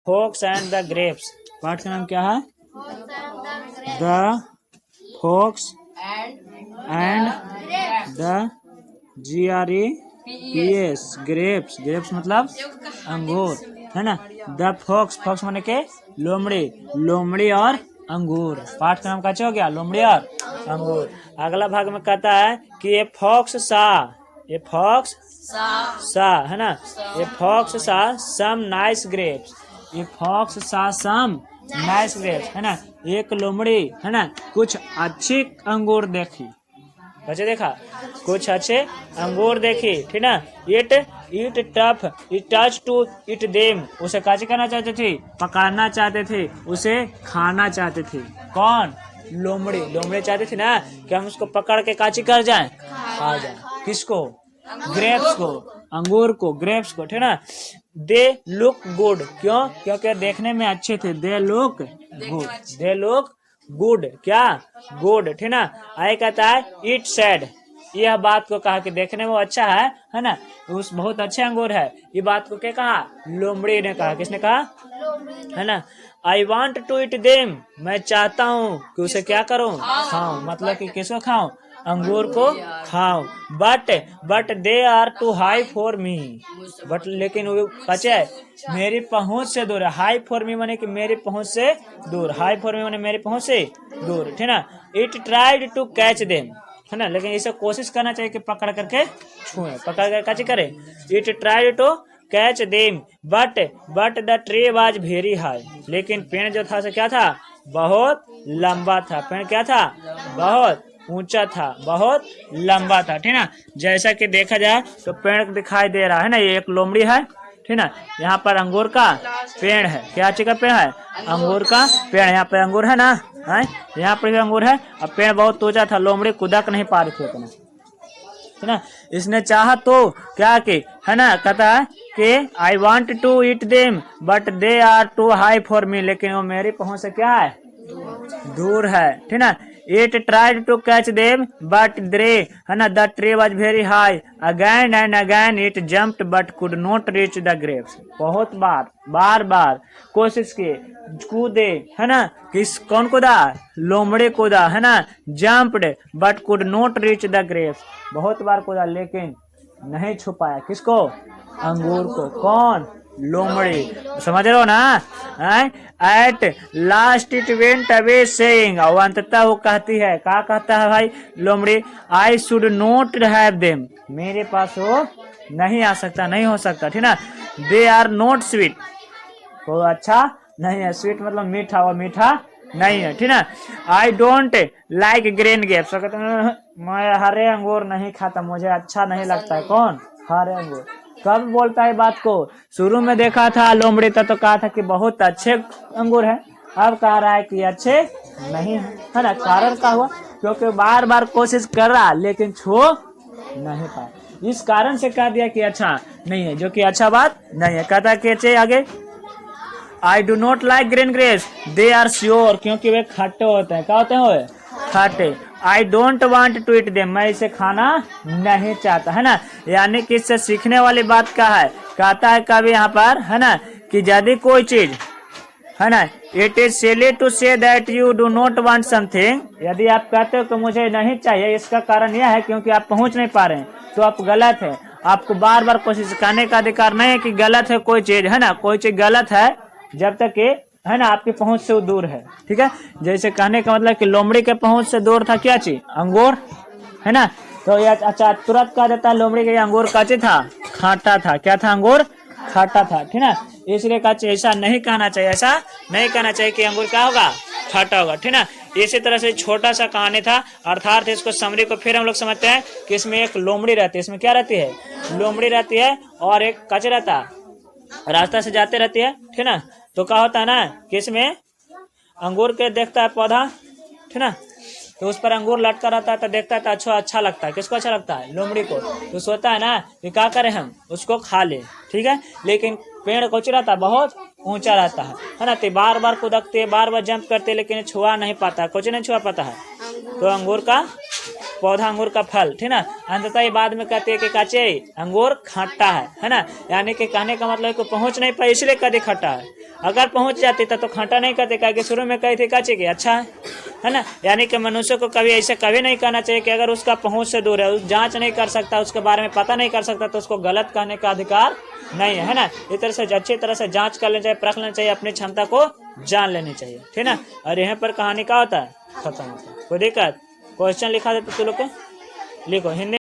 Focus and the grapes. पाठ का नाम क्या है? The folks and the GRAPS grapes. Grapes मतलब अंगूर, है ना। द फोक्स, फोक्स माने के लोमड़ी, लोमड़ी और अंगूर। पाठ का नाम क्या हो गया? लोमड़ी और अंगूर। अगला भाग में कहता है कि ये फोक्स सा, ये फोक्स सा, है ना, ये फोक्स सा सम नाइस ग्रेप्स, ये फोक्स सा सम नाइस ग्रेप्स, है ना। एक लोमड़ी, है ना, कुछ अच्छी अंगूर देखी, बच्चे देखा, कुछ अच्छे अंगूर देखी, ठीक ना। It tough it touch to eat them, उसे काची करना चाहते थे? पकड़ना चाहते थे, उसे खाना चाहते थे। कौन? लोमड़ी। लोमड़ी चाहते थे ना कि हम उसको पकड़ के काची कर जाए, खा जाए। किसको? ग्रेप्स को, अंगूर को, ग्रेप्स को, ठीक ना। दे लुक गुड, क्यों? क्योंकि देखने में अच्छे थे। They look good, they look good, क्या? गुड, ठीक ना। आई कहता है इट सैड, यह बात को कहा कि देखने में वो अच्छा है ना, उस बहुत अच्छे अंगूर है। ये बात को क्या कहा? लोमड़ी ने कहा। किसने कहा? है ना। I want to eat them, मैं चाहता हूँ कि उसे क्या करूँ? खाऊं, मतलब कि किसको खाऊं? अंगूर को खाऊं। But they are too high for me, but लेकिन वो बचे मेरी पहुंच से दूर है। हाई फॉर मी माने कि मेरी पहुंच से दूर, हाई फॉर मी माने मेरी पहुंच से दूर, ठीक ना। It tried to catch them, है ना, लेकिन इसे कोशिश करना चाहिए कि पकड़ करके छुए, पकड़ कर कैसे करे। It tried to catch them but the tree was very high, लेकिन पेड़ जो था से क्या था? बहुत लंबा था। पेड़ क्या था? बहुत ऊंचा था, बहुत लंबा था, ठीक ना। जैसा कि देखा जाए तो पेड़ दिखाई दे रहा है ना, ये एक लोमड़ी है, ठीक ना। यहाँ पर अंगूर का पेड़ है। क्या चीज का पेड़ है? अंगूर का पेड़। यहाँ पे अंगूर है ना, है, यहाँ पर भी अंगूर है। और पेड़ बहुत ऊंचा था, लोमड़ी कुदक नहीं पा रही थी उतना, है ना। इसने चाहा तो क्या कि, है ना, कहता है कि I want to eat them but they are too high for me, लेकिन वो मेरी पहुंच से क्या है? दूर है, ठीक ना। It tried to catch them but they, है ना, the tree was very high, again and again it jumped but could not reach the grapes. बहुत बार बार कोशिश किए, कूदे, है ना। किस कौन कूदा? लोमड़ी कूदा, है ना। Jumped but could not reach the grapes, बहुत बार कूदा लेकिन नहीं छू पाया। किसको? अंगूर को। कौन? लोमड़ी। समझ रहे हो ना? At last it went away saying, और अंततः वो कहती है, क्या कहता है भाई लोमड़ी? I should not have them, मेरे पास वो नहीं आ सकता, नहीं हो सकता, ठीक ना। दे आर नॉट स्वीट, वो अच्छा नहीं है। स्वीट मतलब मीठा, वो मीठा नहीं है, ठीक ना। I don't like green grapes, मैं हरे अंगूर नहीं खाता, मुझे अच्छा नहीं लगता है। कौन? हरे अंगूर। कब बोलता है बात को? शुरू में देखा था लोमड़ी तो कहा था कि बहुत अच्छे अंगूर है, अब कह रहा है कि अच्छे नहीं है ना। कारण क्या हुआ? क्योंकि बार बार कोशिश कर रहा लेकिन छू नहीं पाया, इस कारण से कह दिया कि अच्छा नहीं है, जो कि अच्छा बात नहीं है। कहता कि आगे I do not like green grapes they are sour, क्योंकि वे खट्टे होते हैं। क्या होते हैं वो? खट्टे। I don't want to eat them, मैं इसे खाना नहीं चाहता, है ना। यानी कि इससे सीखने वाली बात क्या है? कहता है कभी यहाँ पर, है ना, कि यदि कोई चीज, है ना, it is silly to say that you do not want something, यदि आप कहते हो कि मुझे नहीं चाहिए, इसका कारण यह है क्योंकि आप पहुंच नहीं पा रहे हैं, तो आप गलत है। आपको बार बार कोशिश करने का अधिकार नहीं है कि गलत है कोई चीज, है ना। कोई चीज गलत है जब तक कि, है ना, आपकी पहुंच से दूर है, ठीक है। जैसे कहने का मतलब कि लोमड़ी के पहुंच से दूर था क्या चीज? अंगूर, है ना। तो यह अच्छा तुरंत कह देता है लोमड़ी के अंगूर काचे था? खाटा था। क्या था? अंगूर खाटा था, ठीक ना। इसलिए कहा ऐसा नहीं कहना चाहिए, ऐसा नहीं कहना चाहिए कि अंगूर क्या होगा? खाटा होगा, ठीक ना। इसी तरह से छोटा सा कहानी था, अर्थात इसको समरी को फिर हम लोग समझते हैं कि इसमें एक लोमड़ी रहती है। इसमें क्या रहती है? लोमड़ी रहती है, और एक काचे रहता है, रास्ता से जाते रहती है, ठीक ना। तो क्या होता है ना कि इसमें अंगूर के देखता है पौधा, ठीक ना, तो उस पर अंगूर लटका रहता है, तो देखता है तो अच्छा लगता है। किसको अच्छा लगता है? लोमड़ी को। तो सोचता है ना कि क्या करें हम उसको खा ले, ठीक है। लेकिन पेड़ कोच रहता है, बहुत ऊंचा रहता है ना। तो बार बार कूदकते, बार बार जंप करते, लेकिन छुआ नहीं पाता, कुछ नहीं छुआ पाता है। तो अंगूर का पौधा अंगूर का फल, ठीक ना। अंततः ये बाद में कहते हैं कि कच्चे अंगूर खट्टा है ना। यानी कि कहने का मतलब को पहुंच नहीं पाई इसलिए कहते खट्टा है। अगर पहुंच जाती तो खट्टा नहीं कहते, क्या शुरू में कही थी कच्चे की अच्छा है ना। यानी कि मनुष्य को कभी ऐसे कभी नहीं कहना चाहिए कि अगर उसका पहुंच से दूर है, उस जांच नहीं कर सकता, उसके बारे में पता नहीं कर सकता, तो उसको गलत कहने का अधिकार नहीं है ना। इस तरह से अच्छी तरह से जांच कर लेना चाहिए, परख लेना चाहिए, अपनी क्षमता को जान लेनी चाहिए, ठीक ना। और यहाँ पर कहानी का होता है खत्म होता है। कोई दिक्कत? क्वेश्चन लिखा देते तू लोग के, लिखो हिंदी